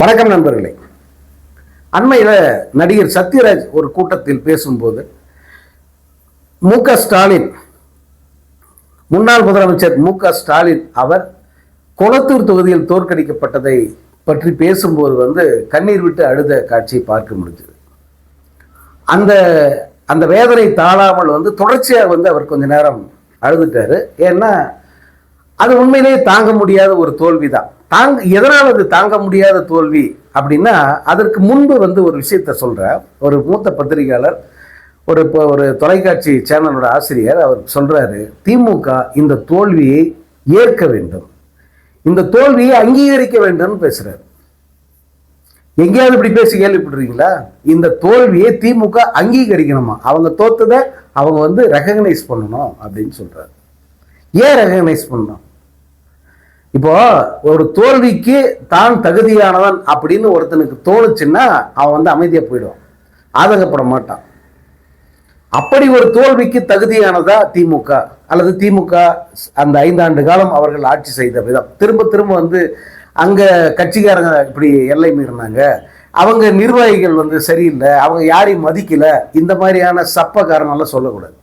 வணக்கம் நண்பர்களே. அண்மையில் நடிகர் சத்யராஜ் ஒரு கூட்டத்தில் பேசும்போது ஸ்டாலின், முன்னாள் முதலமைச்சர் ஸ்டாலின் அவர் கொளத்தூர் தொகுதியில் தோற்கடிக்கப்பட்டதை பற்றி பேசும்போது கண்ணீர் விட்டு அழுத காட்சியை பார்க்க முடிஞ்சது. அந்த வேதனை தாழாமல் தொடர்ச்சியாக அவர் கொஞ்ச நேரம் அழுதுட்டாரு. ஏன்னா அது உண்மையிலேயே தாங்க முடியாத ஒரு தோல்விதான். எதனால் அது தாங்க முடியாத தோல்வி அப்படின்னா, அதற்கு முன்பு ஒரு விஷயத்த சொல்ற ஒரு மூத்த பத்திரிகையாளர், ஒரு தொலைக்காட்சி சேனலோட ஆசிரியர், அவர் சொல்றாரு, திமுக இந்த தோல்வியை ஏற்க வேண்டும், இந்த தோல்வியை அங்கீகரிக்க வேண்டும் பேசுறாரு. எங்கேயாவது இப்படி பேசி கேள்விப்படுறீங்களா? இந்த தோல்வியை திமுக அங்கீகரிக்கணுமா, அவங்க தோத்ததை அவங்க ரெகக்னைஸ் பண்ணணும் அப்படின்னு சொல்றாரு. ஏன் ரெகக்னைஸ் பண்ணணும்? இப்போ ஒரு தோல்விக்கு தான் தகுதியானவன் அப்படின்னு ஒருத்தனுக்கு தோணுச்சுன்னா அவன் அமைதியா போயிடுவான், ஆதங்கப்பட மாட்டான். அப்படி ஒரு தோல்விக்கு தகுதியானதா திமுக அல்லது திமுக அந்த 5 ஆண்டு காலம் அவர்கள் ஆட்சி செய்த விதம், திரும்ப திரும்ப அங்க கட்சிக்காரங்க இப்படி எல்லை மீறினாங்க, அவங்க நிர்வாகிகள் சரியில்லை, அவங்க யாரையும் மதிக்கல, இந்த மாதிரியான சப்ப காரணம்லாம் சொல்லக்கூடாது.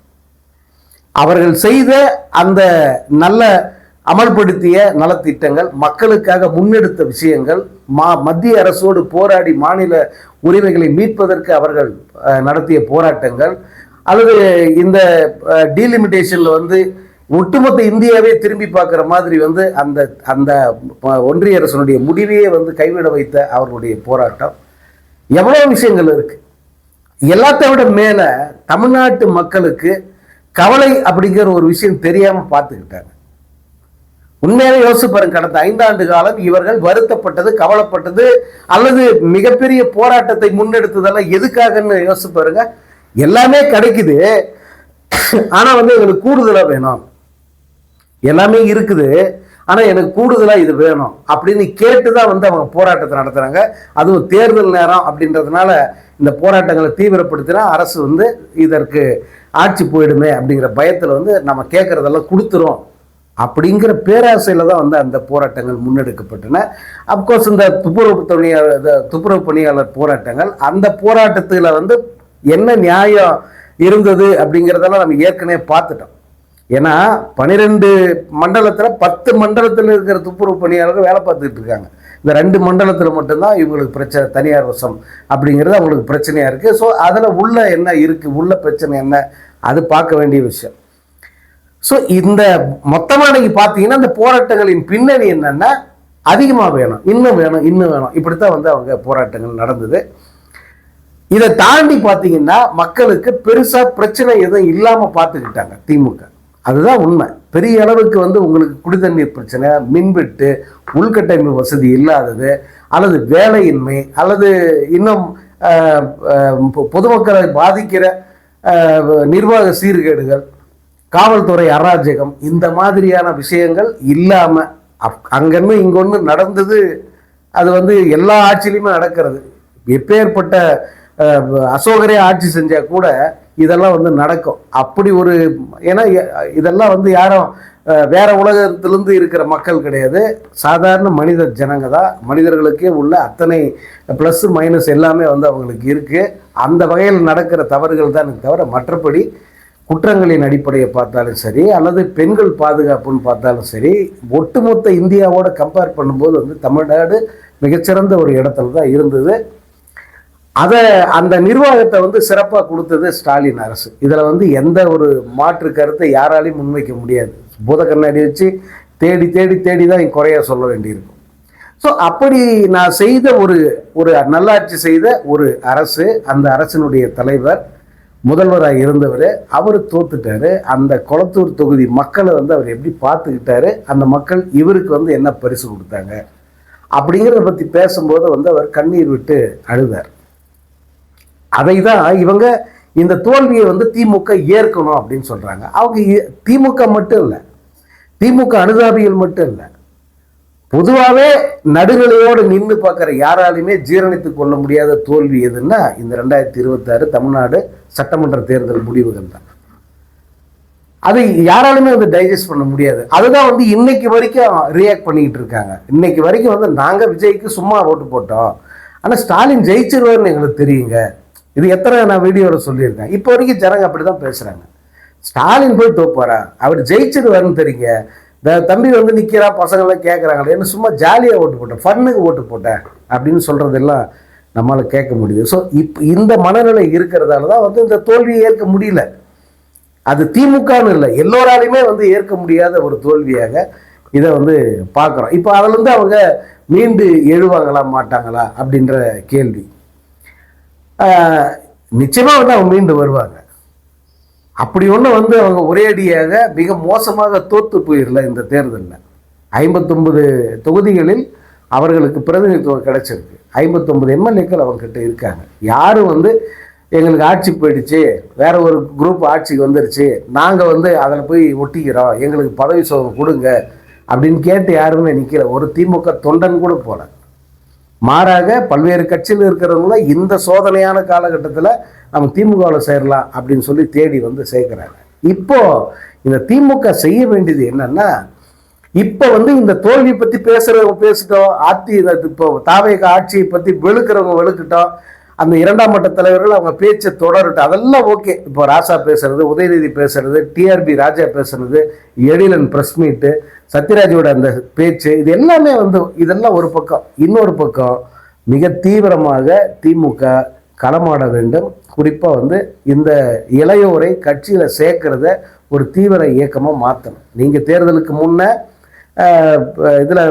அவர்கள் செய்த அந்த நல்ல அமல்படுத்திய நலத்திட்டங்கள், மக்களுக்காக முன்னெடுத்த விஷயங்கள், மத்திய அரசோடு போராடி மாநில உரிமைகளை மீட்பதற்கு அவர்கள் நடத்திய போராட்டங்கள், அல்லது இந்த டீலிமிட்டேஷன்ல ஒட்டுமொத்த இந்தியாவே திரும்பி பார்க்குற மாதிரி அந்த அந்த ஒன்றிய அரசனுடைய முடிவையே கைவிட வைத்த அவர்களுடைய போராட்டம், எவ்வளோ விஷயங்கள் இருக்கு. எல்லாத்தை விட மேல தமிழ்நாட்டு மக்களுக்கு கவலை அப்படிங்கிற ஒரு விஷயம் தெரியாம பார்த்துக்கிட்டாங்க. உண்மையாவே யோசிச்சு பாருங்க, கடந்த 5 ஆண்டு காலம் இவர்கள் வருத்தப்பட்டது, கவலைப்பட்டது அல்லது மிகப்பெரிய போராட்டத்தை முன்னெடுத்ததெல்லாம் எதுக்காகன்னு யோசிச்சு பாருங்க. எல்லாமே கிடைக்குது, ஆனா எங்களுக்கு கூடுதலா வேணும், எல்லாமே இருக்குது ஆனா எனக்கு கூடுதலா இது வேணும் அப்படின்னு கேட்டுதான் அவங்க போராட்டத்தை நடத்துறாங்க. அதுவும் தேர்தல் நேரம் அப்படின்றதுனால இந்த போராட்டங்களை தீவிரப்படுத்தினா அரசு இதற்கு ஆட்சி போயிடுமே அப்படிங்கிற பயத்துல நம்ம கேட்கறதெல்லாம் கொடுத்துரும் அப்படிங்கிற பேராசையில தான் அந்த போராட்டங்கள் முன்னெடுக்கப்பட்டன. அப்கோர்ஸ் இந்த துப்புரவு பணியாளர் போராட்டங்கள், அந்த போராட்டத்தில் என்ன நியாயம் இருந்தது அப்படிங்கிறதெல்லாம் நம்ம ஏற்கனவே பார்த்துட்டோம். ஏன்னா 12 மண்டலத்தில் 10 மண்டலத்தில் இருக்கிற துப்புரவு பணியாளர்கள் வேலை பார்த்துக்கிட்டு இருக்காங்க. இந்த 2 மண்டலத்தில் மட்டும்தான் இவங்களுக்கு பிரச்சனை, தனியார் வசம் அப்படிங்கிறது அவங்களுக்கு பிரச்சனையாக இருக்குது. ஸோ அதில் உள்ள என்ன இருக்குது, உள்ள பிரச்சனை என்ன, அது பார்க்க வேண்டிய விஷயம். ஸோ இந்த மொத்தமாக நீங்கள் பார்த்தீங்கன்னா இந்த போராட்டங்களின் பின்னணி என்னன்னா, அதிகமாக வேணும், இன்னும் வேணும், இன்னும் வேணும், இப்படித்தான் அவங்க போராட்டங்கள் நடந்தது. இதை தாண்டி பார்த்தீங்கன்னா மக்களுக்கு பெருசாக பிரச்சனை எதுவும் இல்லாமல் பார்த்துக்கிட்டாங்க திமுக. அதுதான் உண்மை. பெரிய அளவுக்கு உங்களுக்கு குடிதண்ணீர் பிரச்சனை, மின்வெட்டு, உள்கட்டமைப்பு வசதி இல்லாதது, அல்லது வேலையின்மை, அல்லது இன்னும் பொதுமக்களை பாதிக்கிற நிர்வாக சீர்கேடுகள், காவல்துறை அராஜகம், இந்த மாதிரியான விஷயங்கள் இல்லாமல் அங்கன்னு இங்கொன்று நடந்தது. அது எல்லா ஆட்சியிலையுமே நடக்கிறது. எப்பேற்பட்ட அசோகரே ஆட்சி செஞ்சா கூட இதெல்லாம் நடக்கும். அப்படி ஒரு, ஏன்னா இதெல்லாம் யாரும் வேற உலகத்திலிருந்து இருக்கிற மக்கள் கிடையாது, சாதாரண மனித ஜனங்க தான். மனிதர்களுக்கே உள்ள அத்தனை ப்ளஸ் மைனஸ் எல்லாமே அவங்களுக்கு இருக்கு. அந்த வகையில் நடக்கிற தவறுகள் தான் தவிர, மற்றபடி குற்றங்களின் அடிப்படையை பார்த்தாலும் சரி, அல்லது பெண்கள் பாதுகாப்புன்னு பார்த்தாலும் சரி, ஒட்டுமொத்த இந்தியாவோட கம்பேர் பண்ணும்போது தமிழ்நாடு மிகச்சிறந்த ஒரு இடத்துல தான் இருந்தது. அந்த நிர்வாகத்தை சிறப்பாக கொடுத்தது ஸ்டாலின் அரசு. இதில் எந்த ஒரு மாற்று கருத்தை யாராலையும் முன்வைக்க முடியாது. பூத கண்ணாடி வச்சு தேடி தேடி தேடி தான் குறைய சொல்ல வேண்டியிருக்கும். ஸோ அப்படி நான் செய்த ஒரு நல்லாட்சி செய்த ஒரு அரசு, அந்த அரசினுடைய தலைவர் முதல்வராக இருந்தவர், அவர் தோத்துட்டாரு. அந்த கொளத்தூர் தொகுதி மக்களை அவர் எப்படி பார்த்துக்கிட்டாரு, அந்த மக்கள் இவருக்கு என்ன பரிசு கொடுத்தாங்க அப்படிங்கிறத பற்றி பேசும்போது அவர் கண்ணீர் விட்டு அழுதார். அதை தான் இவங்க இந்த தோல்வியை திமுக ஏற்கணும் அப்படின்னு சொல்றாங்க. அவங்க திமுக மட்டும் இல்லை, திமுக அனுதாபிகள் மட்டும் இல்லை, பொதுவாகவே நடுநிலையோடு நின்று பார்க்குற யாராலுமே ஜீரணித்து கொள்ள முடியாத தோல்வி எதுன்னா இந்த 2026 தமிழ்நாடு சட்டமன்ற தேர்தல் முடிவுகள் தான். அது யாராலுமே வந்து டைஜஸ்ட் பண்ண முடியாது. அதுதான் வந்து இன்னைக்கு வரைக்கும் ரியாக்ட் பண்ணிக்கிட்டு இருக்காங்க. இன்னைக்கு வரைக்கும் வந்து நாங்கள் விஜய்க்கு சும்மா ஓட்டு போட்டோம், ஆனால் ஸ்டாலின் ஜெயிச்சிருவார்னு எங்களுக்கு தெரியுங்க. இது எத்தனை நான் வீடியோவில் சொல்லியிருக்கேன். இப்போ வரைக்கும் ஜனங்க அப்படி தான் பேசுகிறாங்க. ஸ்டாலின் போய் தோப்பாரா, அவர் ஜெயிச்சிருவாருன்னு தெரியுங்க. இந்த தம்பி வந்து நிற்கிறா, பசங்களாம் கேட்குறாங்களே என்ன சும்மா ஜாலியாக ஓட்டு போட்டேன், ஃபன்னுக்கு ஓட்டு போட்டேன் அப்படின்னு சொல்கிறதெல்லாம் நம்மளால் கேட்க முடியுது. ஸோ இந்த மனநிலை இருக்கிறதால தான் வந்து இந்த தோல்வியை ஏற்க முடியல. அது திமுகன்னு இல்லை, எல்லோராலையுமே வந்து ஏற்க முடியாத ஒரு தோல்வியாக இதை வந்து பார்க்குறோம். இப்போ அதிலிருந்து அவங்க மீண்டு எழுவாங்களா மாட்டாங்களா அப்படின்ற கேள்வி. நிச்சயமாக வந்து அவங்க மீண்டு வருவாங்க. அப்படி ஒன்று வந்து அவங்க ஒரேடியாக மிக மோசமாக தோற்று போயிடல. இந்த தேர்தலில் 59 தொகுதிகளில் அவர்களுக்கு பிரதிநிதித்துவம் கிடைச்சிருக்கு. 59 எம்எல்ஏக்கள் அவங்ககிட்ட இருக்காங்க. யாரும் வந்து எங்களுக்கு ஆட்சி போயிடுச்சு, வேற ஒரு குரூப் ஆட்சிக்கு வந்துருச்சு, நாங்கள் வந்து அதில் போய் ஒட்டிக்கிறோம், எங்களுக்கு பதவி சோகம் கொடுங்க அப்படின்னு கேட்டு யாருமே நிற்கல. ஒரு திமுக தொண்டன் கூட போல. மாறாக பல்வேறு கட்சியில் இருக்கிறவங்கள இந்த சோதனையான காலகட்டத்தில் நம்ம திமுகவில் சேரலாம் அப்படின்னு சொல்லி தேடி வந்து சேர்க்குறாங்க. இப்போ இந்த திமுக செய்ய வேண்டியது என்னன்னா, இப்போ வந்து இந்த தோல்வி பற்றி பேசுகிறவங்க பேசிட்டோம், இப்போ தாவேக ஆட்சியை பற்றி வெளுக்கிறவங்க வெளுக்கிட்டோம், அந்த இரண்டாம் மட்ட தலைவர்கள் அவங்க பேச்சை தொடரட்டும், அதெல்லாம் ஓகே. இப்போ ராசா பேசுறது, உதயநிதி பேசுறது, டிஆர்பி ராஜா பேசுறது, எழிலன் பிரஸ் மீட்டு, சத்யராஜோட அந்த பேச்சு, இது எல்லாமே வந்து இதெல்லாம் ஒரு பக்கம். இன்னொரு பக்கம் மிக தீவிரமாக திமுக களமாட வேண்டும். குறிப்பாக வந்து இந்த இளையோரை கட்சியில் சேர்க்கிறத ஒரு தீவிர இயக்கமாக மாற்றணும். நீங்கள் தேர்தலுக்கு முன்னே இதில்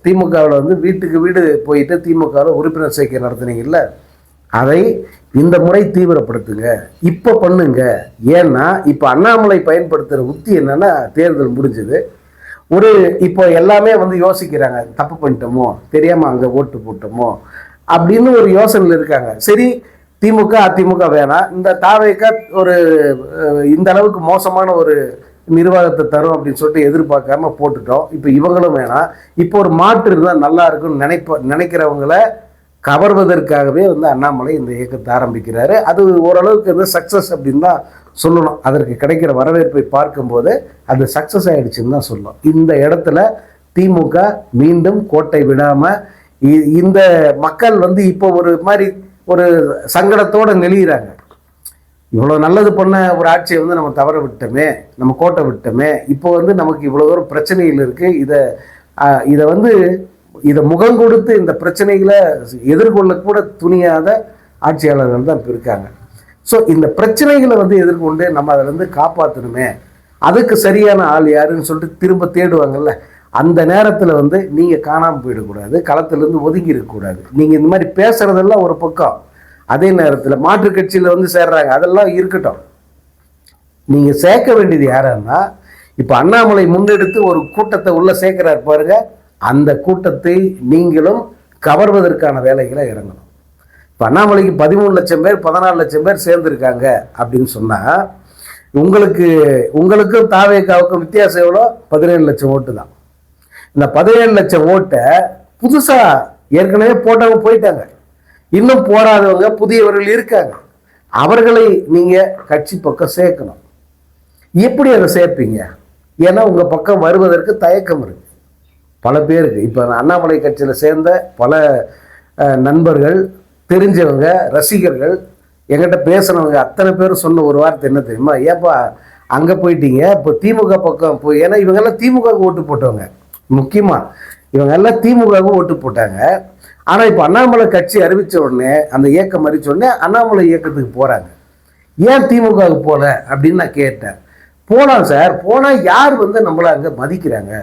திமுகவில் வந்து வீட்டுக்கு வீடு போயிட்டு திமுகவில் உறுப்பினர் சேர்க்கை நடத்துனீங்கல்ல, அதை இந்த முறை தீவிரப்படுத்துங்க, இப்போ பண்ணுங்க. ஏன்னா இப்போ அண்ணாமலை பயன்படுத்துகிற உத்தி என்னன்னா, தேர்தல் முடிஞ்சது, ஒரு இப்போ எல்லாமே வந்து யோசிக்கிறாங்க, தப்பு பண்ணிட்டோமோ, தெரியாமல் அங்கே ஓட்டு போட்டோமோ அப்படின்னு ஒரு யோசனையில் இருக்காங்க. சரி, திமுக அதிமுக வேணாம், இந்த தாவேக ஒரு இந்த அளவுக்கு மோசமான ஒரு நிர்வாகத்தை தரும் அப்படின்னு சொல்லிட்டு எதிர்பார்க்காம போட்டுட்டோம். இப்போ இவங்களும் வேணாம், இப்போ ஒரு மாற்று இருந்தால் நல்லா இருக்குன்னு நினைக்கிறவங்கள கவர்வதற்காகவே வந்து அண்ணாமலை இந்த இயக்கத்தை ஆரம்பிக்கிறாரு. அது ஓரளவுக்கு வந்து சக்ஸஸ் அப்படின்னு தான் சொல்லணும். அதற்கு கிடைக்கிற வரவேற்பை பார்க்கும்போது அது சக்ஸஸ் ஆகிடுச்சுன்னு தான் சொல்லணும். இந்த இடத்துல திமுக மீண்டும் கோட்டை விடாமல் இந்த மக்கள் வந்து இப்போ ஒரு மாதிரி ஒரு சங்கடத்தோடு நெளிகிறாங்க. இவ்வளோ நல்லது பண்ண ஒரு ஆட்சியை வந்து நம்ம தவற விட்டோமே, நம்ம கோட்டை விட்டோமே, இப்போ வந்து நமக்கு இவ்வளோ தூரம் பிரச்சனைகள் இருக்குது, இதை முகம் கொடுத்து இந்த பிரச்சனைகளை எதிர்கொள்ளக்கூட துணியாத ஆட்சியாளர்கள் தான் இப்போ இருக்காங்க. ஸோ இந்த பிரச்சனைகளை வந்து எதிர்கொண்டு நம்ம அதை வந்து காப்பாற்றணுமே, அதுக்கு சரியான ஆள் யாருன்னு சொல்லிட்டு திரும்ப தேடுவாங்கல்ல, அந்த நேரத்தில் வந்து நீங்கள் காணாமல் போயிடக்கூடாது, களத்திலேருந்து ஒதுங்கி இருக்கக்கூடாது. நீங்கள் இந்த மாதிரி பேசுகிறதெல்லாம் ஒரு பக்கம், அதே நேரத்தில் மாற்று கட்சியில் வந்து சேர்றாங்க, அதெல்லாம் இருக்கட்டும். நீங்கள் சேர்க்க வேண்டியது யாருன்னா, இப்போ அண்ணாமலை முன்னெடுத்து ஒரு கூட்டத்தை உள்ளே சேர்க்கிறார் பாருங்க, அந்த கூட்டத்தை நீங்களும் கவர்வதற்கான வேலைகளை இறங்கணும். இப்போ அண்ணாமலைக்கு 13 லட்சம் பேர் 14 லட்சம் பேர் சேர்ந்துருக்காங்க அப்படின்னு சொன்னால், உங்களுக்கும் தாவேக்காவுக்கும் வித்தியாசம் எவ்வளோ? 17 லட்சம் ஓட்டு தான். இந்த 17 லட்சம் ஓட்டை புதுசாக ஏற்கனவே போட்டவங்க போயிட்டாங்க, இன்னும் போராதவங்க புதியவர்கள் இருக்காங்க, அவர்களை நீங்கள் கட்சி பக்கம் சேர்க்கணும். எப்படி அதை சேர்ப்பீங்க? ஏன்னா உங்கள் பக்கம் வருவதற்கு தயக்கம் இருக்கு பல பேருக்கு. இப்போ அண்ணாமலை கட்சியில் சேர்ந்த பல நண்பர்கள், தெரிஞ்சவங்க, ரசிகர்கள், எங்கிட்ட பேசுனவங்க அத்தனை பேரும் சொன்ன ஒரு வார்த்தை என்ன தெரியுமா? ஏப்பா அங்கே போயிட்டீங்க, இப்போ திமுக பக்கம் போய், ஏன்னா இவங்கெல்லாம் திமுகவுக்கு ஓட்டு போட்டவங்க, முக்கியமாக இவங்க எல்லாம் திமுகவுக்கு ஓட்டு போட்டாங்க. ஆனால் இப்போ அண்ணாமலை கட்சி அறிவித்த உடனே, அந்த இயக்கம் அறிவித்த உடனே அண்ணாமலை இயக்கத்துக்கு போகிறாங்க. ஏன் திமுகவுக்கு போகல அப்படின்னு நான் கேட்டேன். போகலாம் சார், போனால் யார் வந்து நம்மளை அங்கே மதிக்கிறாங்க,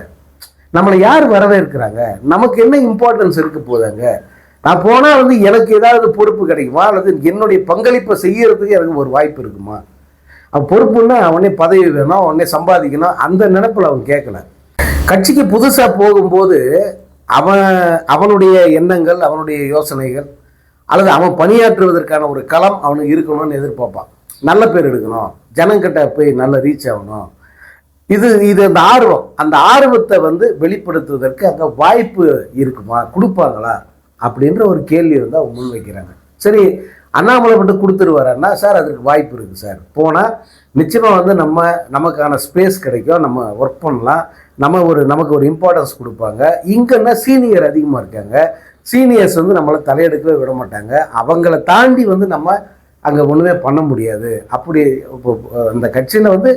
நம்மளை யார் வரவேற்கிறாங்க, நமக்கு என்ன இம்பார்ட்டன்ஸ் இருக்க போதாங்க, நான் போனால் வந்து எனக்கு ஏதாவது பொறுப்பு கிடைக்குமா, அல்லது என்னுடைய பங்களிப்பை செய்யறதுக்கு எனக்கு ஒரு வாய்ப்பு இருக்குமா? அவன் பொறுப்புன்னா அவனே பதவி வேணும், அவனே சம்பாதிக்கணும், அந்த நினைப்பில் அவன் கேட்கல. கட்சிக்கு புதுசாக போகும்போது அவனுடைய எண்ணங்கள், அவனுடைய யோசனைகள், அல்லது அவன் பணியாற்றுவதற்கான ஒரு களம் அவனுக்கு இருக்கணும்னு எதிர்பார்ப்பான். நல்ல பேர் எடுக்கணும், ஜனங்கிட்ட போய் நல்ல ரீச் ஆகணும், இது அந்த ஆர்வம், அந்த ஆர்வத்தை வந்து வெளிப்படுத்துவதற்கு அங்கே வாய்ப்பு இருக்குமா, கொடுப்பாங்களா அப்படின்ற ஒரு கேள்வி வந்து அவங்க முன்வைக்கிறாங்க. சரி, அண்ணாமலை மட்டும் கொடுத்துருவாருன்னா சார் அதுக்கு வாய்ப்பு இருக்குது சார். போனால் நிச்சயமாக வந்து நமக்கான ஸ்பேஸ் கிடைக்கும், நம்ம ஒர்க் பண்ணலாம், நமக்கு ஒரு இம்பார்ட்டன்ஸ் கொடுப்பாங்க. இங்கன்னா சீனியர் அதிகமாக இருக்காங்க, சீனியர்ஸ் வந்து நம்மளை தலையெடுக்கவே விட மாட்டாங்க. அவங்கள தாண்டி வந்து நம்ம அங்கே ஒன்றுமே பண்ண முடியாது. அப்படி இப்போ அந்த கட்சியில் வந்து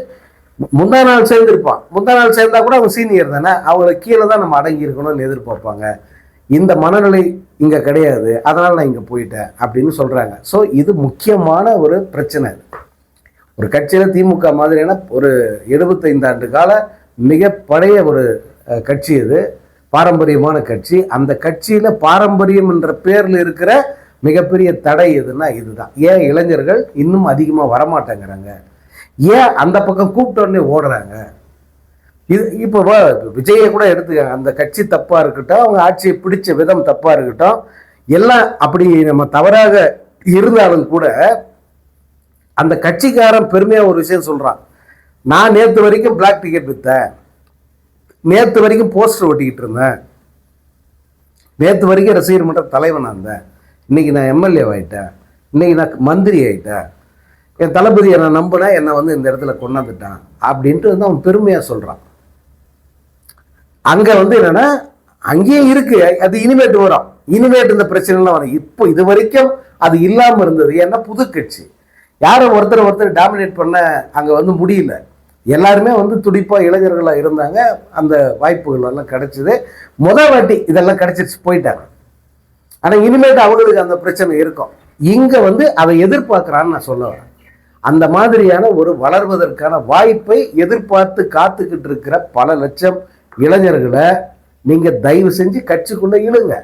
முந்தா நாள் சேர்ந்துருப்பான், முந்தா நாள் சேர்ந்தா கூட அவங்க சீனியர் தானே, அவங்களுக்கு கீழே தான் நம்ம அடங்கி இருக்கணும்னு எதிர்பார்ப்பாங்க. இந்த மனநிலை இங்கே கிடையாது, அதனால் நான் இங்கே போயிட்டேன் அப்படின்னு சொல்கிறாங்க. ஸோ இது முக்கியமான ஒரு பிரச்சனை. ஒரு கட்சியில் திமுக மாதிரியான ஒரு 75 ஆண்டு கால மிக பழைய ஒரு கட்சி, இது பாரம்பரியமான கட்சி. அந்த கட்சியில் பாரம்பரியம் என்ற பேரில் இருக்கிற மிகப்பெரிய தடை எதுன்னா இதுதான். ஏன் இளைஞர்கள் இன்னும் அதிகமாக வரமாட்டேங்கிறாங்க, ஏன் அந்த பக்கம் கூப்பிட்டோடனே ஓடுறாங்க? இது இப்போ விஜயை கூட எடுத்துக்காங்க, அந்த கட்சி தப்பாக இருக்கட்டும், அவங்க ஆட்சியை பிடிச்ச விதம் தப்பாக இருக்கட்டும், எல்லாம் அப்படி நம்ம தவறாக இருந்தாலும் கூட அந்த கட்சிக்காரன் பெருமையாக ஒரு விஷயம் சொல்கிறான். நான் நேற்று வரைக்கும் பிளாக் டிக்கெட் விற்றேன், நேற்று வரைக்கும் போஸ்டர் ஒட்டிக்கிட்டு இருந்தேன், நேற்று வரைக்கும் ரசிகர் மன்ற தலைவனாக இருந்தேன், இன்னைக்கு நான் எம்எல்ஏ ஆகிட்டேன், இன்னைக்கு நான் மந்திரி ஆகிட்டேன், என் தளபதியை நான் நம்பினேன், என்னை வந்து இந்த இடத்துல கொண்டாந்துட்டான் அப்படின்ட்டு வந்து அவன் பெருமையாக சொல்கிறான். அங்கே வந்து என்னென்னா அங்கேயும் இருக்கு, அது இனிமேட்டு வரும், இனிமேட்டு இந்த பிரச்சனைலாம் வரும். இப்போ இது வரைக்கும் அது இல்லாமல் இருந்தது. ஏன்னா புது கட்சி, யாரும் ஒருத்தர் டாமினேட் பண்ண அங்கே வந்து முடியல. எல்லாருமே வந்து துடிப்பாக இளைஞர்களாக இருந்தாங்க, அந்த வாய்ப்புகள் எல்லாம் கிடைச்சிது. வாட்டி இதெல்லாம் கிடைச்சிருச்சு, போயிட்டாங்க. ஆனால் இனிமேட்டு அவங்களுக்கு அந்த பிரச்சனை இருக்கும். இங்கே வந்து அதை எதிர்பார்க்குறான்னு நான் சொல்ல வரேன். அந்த மாதிரியான ஒரு வளர்வதற்கான வாய்ப்பை எதிர்பார்த்து காத்துக்கிட்டு இருக்கிற பல லட்சம் இளைஞர்களை நீங்கள் தயவு செஞ்சு கட்சிக்குள்ளே இழுங்க.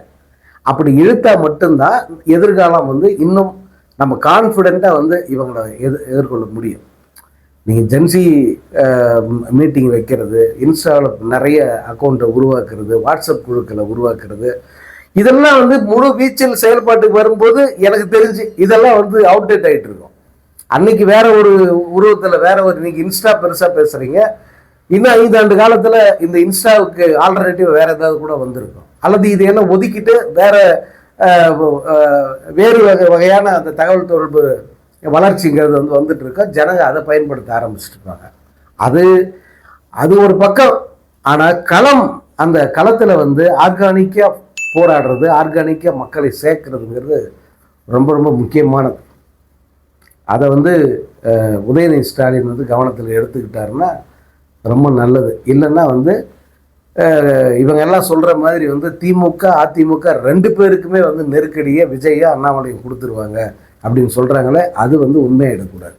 அப்படி இழுத்தா மட்டும்தான் எதிர்காலம் வந்து இன்னும் நம்ம கான்ஃபிடெண்ட்டாக வந்து இவங்களை எதிர்கொள்ள முடியும். நீங்கள் ஜென்சி மீட்டிங் வைக்கிறது, இன்ஸ்டாவில் நிறைய அக்கௌண்ட்டை உருவாக்குறது, வாட்ஸ்அப் குழுக்களை உருவாக்குறது, இதெல்லாம் வந்து முழு வீச்சில் செயல்பாட்டுக்கு வரும்போது எனக்கு தெரிஞ்சு இதெல்லாம் வந்து அவுடேட் ஆகிட்டு இருக்கும். அன்னைக்கு வேற ஒரு உருவத்தில் வேற ஒரு, இன்னைக்கு இன்ஸ்டா பெருசாக பேசுகிறீங்க, இன்னும் 5 ஆண்டு காலத்தில் இந்த இன்ஸ்டாவுக்கு ஆல்டர்னேட்டிவ் வேற ஏதாவது கூட வந்திருக்கும். அல்லது இதையெல்லாம் ஒதுக்கிட்டு வேறு வகையான அந்த தகவல் தொடர்பு வளர்ச்சிங்கிறது வந்து வந்துட்டு இருக்கா, ஜனங்க அதை பயன்படுத்த ஆரம்பிச்சுட்டு இருப்பாங்க. அது ஒரு பக்கம். ஆனால் அந்த களத்தில் வந்து ஆர்கானிக்காக போராடுறது, ஆர்கானிக்காக மக்களை சேர்க்கறதுங்கிறது ரொம்ப ரொம்ப முக்கியமானது. அதை வந்து உதயநிதி ஸ்டாலின் வந்து கவனத்தில் எடுத்துக்கிட்டாருன்னா ரொம்ப நல்லது. இல்லைன்னா வந்து இவங்க எல்லாம் சொல்கிற மாதிரி வந்து திமுக அதிமுக 2 பேருக்குமே வந்து நெருக்கடியை விஜயா அண்ணாமலையும் கொடுத்துருவாங்க அப்படின்னு சொல்கிறாங்களே, அது வந்து உண்மையாக எடுக்கக்கூடாது.